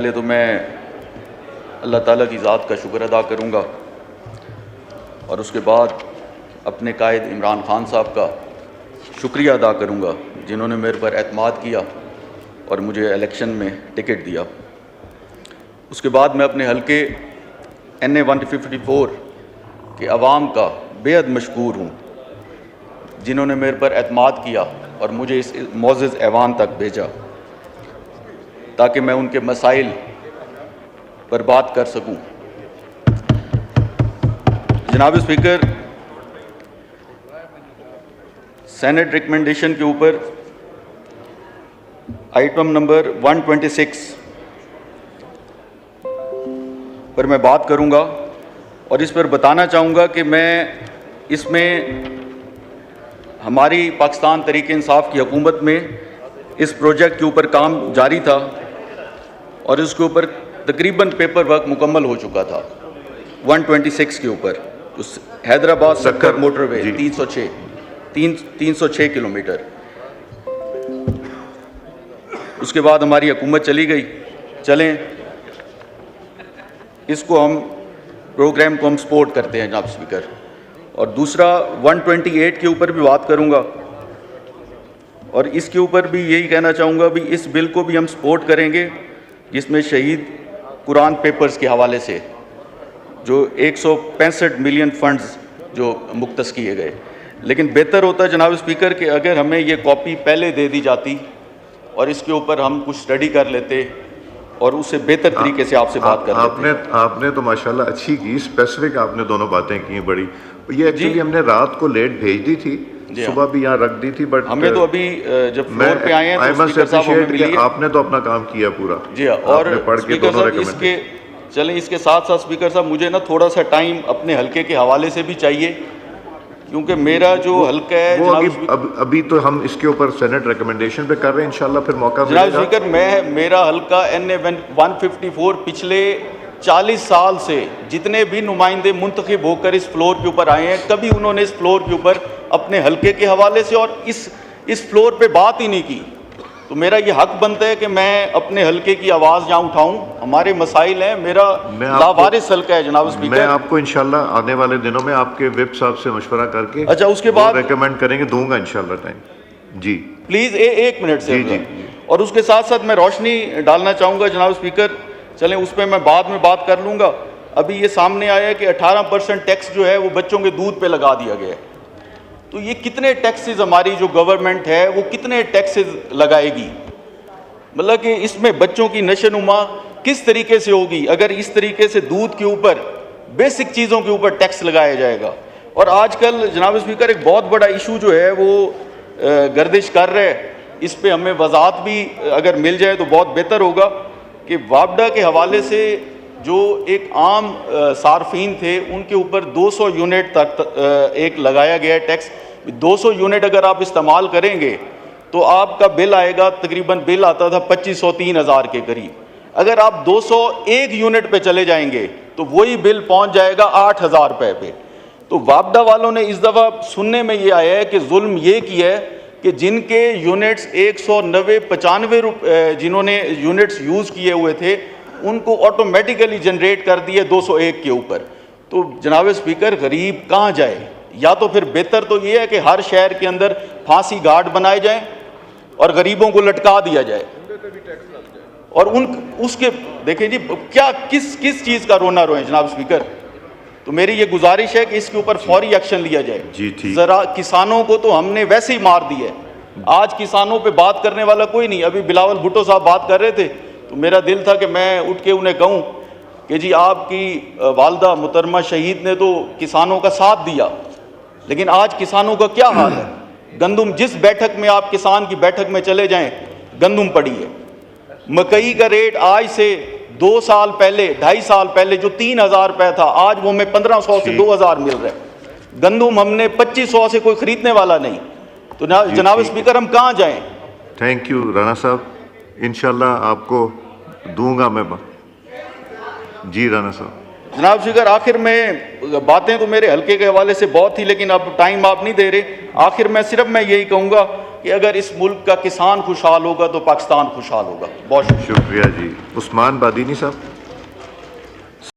पहले तो मैं अल्लाह ताला की ज़ात का शुक्र अदा करूँगा और उसके बाद अपने कायद इमरान ख़ान साहब का शुक्रिया अदा करूँगा जिन्होंने मेरे पर एतमाद किया और मुझे इलेक्शन में टिकट दिया। उसके बाद मैं अपने हल्के NA 154 के अवाम का बेहद मशकूर हूँ जिन्होंने मेरे पर एतमाद किया और मुझे इस मोअज़्ज़ज़ ऐवान तक भेजा ताकि मैं उनके मसाइल पर बात कर सकूं। जनाब स्पीकर, सेनेट रिकमेंडेशन के ऊपर आइटम नंबर 126 पर मैं बात करूंगा और इस पर बताना चाहूँगा कि मैं इसमें हमारी पाकिस्तान तहरीक इंसाफ की हुकूमत में इस प्रोजेक्ट के ऊपर काम जारी था और इसके ऊपर तकरीबन पेपर वर्क मुकम्मल हो चुका था। 126 के ऊपर उस हैदराबाद सक्कर मोटरवे 306 किलोमीटर। उसके बाद हमारी हुकूमत चली गई। चलें, इसको हम प्रोग्राम को हम सपोर्ट करते हैं जनाब स्पीकर। और दूसरा 128 के ऊपर भी बात करूंगा और इसके ऊपर भी यही कहना चाहूँगा भी इस बिल को भी हम सपोर्ट करेंगे जिसमें शहीद कुरान पेपर्स के हवाले से जो 165 मिलियन फंड्स जो मुख्तस किए गए। लेकिन बेहतर होता जनाब स्पीकर कि अगर हमें ये कॉपी पहले दे दी जाती और इसके ऊपर हम कुछ स्टडी कर लेते और उससे बेहतर तरीके से आपसे बात कर लेते। आपने तो माशाल्लाह अच्छी की, स्पेसिफिक आपने दोनों बातें की बड़ी। ये एक्चुअली हमने रात को लेट भेज दी थी, सुबह भी यहाँ रख दी थी, बट हमें तो अभी जब फ्लोर पे आए हैं तो स्पीकर साहब हमें मिली है। आपने तो अपना काम किया पूरा। जी हाँ, और स्पीकर साहब इसके साथ साथ स्पीकर साहब मुझे ना थोड़ा सा टाइम अपने हल्के के हवाले से भी चाहिए क्योंकि मेरा जो हल्का है वो अभी तो हम इसके ऊपर सेनेट रिकमेंडेशन पे कर रहे हैं, इंशाल्लाह फिर मौका मिलेगा। जनाब स्पीकर, मेरा हल्का NA 154 पिछले 40 साल से जितने भी नुमाइंदे मुंतखब होकर इस फ्लोर के ऊपर आए हैं, कभी उन्होंने इस फ्लोर के ऊपर अपने हल्के के हवाले से और इस फ्लोर पे बात ही नहीं की। तो मेरा ये हक बनता है कि मैं अपने हल्के की आवाज़ यहाँ उठाऊं। हमारे मसाइल हैं, मेरा लावारिस हल्का है जनाब स्पीकर। मैं आपको इंशाल्लाह आने वाले दिनों में आपके विप साहब से मशवरा करके अच्छा उसके बाद रेकमेंड करेंगे, दूंगा इंशाल्लाह टाइम। जी प्लीज़ एक मिनट से। जी। और उसके साथ साथ मैं रोशनी डालना चाहूँगा जनाब स्पीकर, चलें उस पर मैं बाद में बात कर लूँगा। अभी ये सामने आया है कि 18% टैक्स जो है वो बच्चों के दूध पे लगा दिया गया है। तो ये कितने टैक्सेस हमारी जो गवर्नमेंट है वो कितने टैक्सेस लगाएगी? मतलब कि इसमें बच्चों की नशोनुमा किस तरीके से होगी अगर इस तरीके से दूध के ऊपर बेसिक चीज़ों के ऊपर टैक्स लगाया जाएगा। और आजकल जनाब स्पीकर एक बहुत बड़ा इशू जो है वो गर्दिश कर रहा है, इस पे हमें वजाहत भी अगर मिल जाए तो बहुत बेहतर होगा कि वापडा के हवाले से जो एक आम सार्फिन थे उनके ऊपर 200 यूनिट तक एक लगाया गया है टैक्स। 200 यूनिट अगर आप इस्तेमाल करेंगे तो आपका बिल आएगा, तकरीबन बिल आता था 2503,000 के करीब। अगर आप 201 यूनिट पे चले जाएंगे तो वही बिल पहुंच जाएगा 8,000 रुपये पे। तो वापडा वालों ने इस दफ़ा सुनने में ये आया है कि जुल्म ये किया है कि जिनके यूनिट्स 190-95 रुपये जिन्होंने यूनिट्स यूज़ किए हुए थे उनको ऑटोमेटिकली जनरेट कर दिए 201 के ऊपर। तो जनाब स्पीकर, गरीब कहाँ जाए? या तो फिर बेहतर तो ये है कि हर शहर के अंदर फांसी घाट बनाए जाएं और गरीबों को लटका दिया जाए और उसके देखें जी क्या किस चीज़ का रोना रोए जनाब स्पीकर। तो मेरी ये गुजारिश है कि इसके ऊपर फौरी एक्शन लिया जाए। जी ठीक। जरा किसानों को तो हमने वैसे ही मार दिया है, आज किसानों पे बात करने वाला कोई नहीं। अभी बिलावल भुट्टो साहब बात कर रहे थे तो मेरा दिल था कि मैं उठ के उन्हें कहूँ कि जी आपकी वालदा मुहतरमा शहीद ने तो किसानों का साथ दिया, लेकिन आज किसानों का क्या हाल है? गंदुम, जिस बैठक में आप किसान की बैठक में चले जाएं गंदुम पड़ी है। मकई का रेट आज से 2 साल पहले 2.5 साल पहले जो 3,000 रुपये था आज वो हमें 1500 से 2,000 मिल रहा है। गंदुम हमने 2500 से कोई खरीदने वाला नहीं। तो जनाब स्पीकर, हम कहाँ जाएं? थैंक यू राणा साहब, इंशाल्लाह आपको दूंगा मैं। जी राणा साहब। जनाब स्पीकर, आखिर में बातें तो मेरे हल्के के हवाले से बहुत थी लेकिन अब टाइम आप नहीं दे रहे। आखिर में सिर्फ मैं यही कहूँगा कि अगर इस मुल्क का किसान खुशहाल होगा तो पाकिस्तान खुशहाल होगा। बहुत शुक्रिया। शुक्रिया जी। उस्मान बादीनी साहब।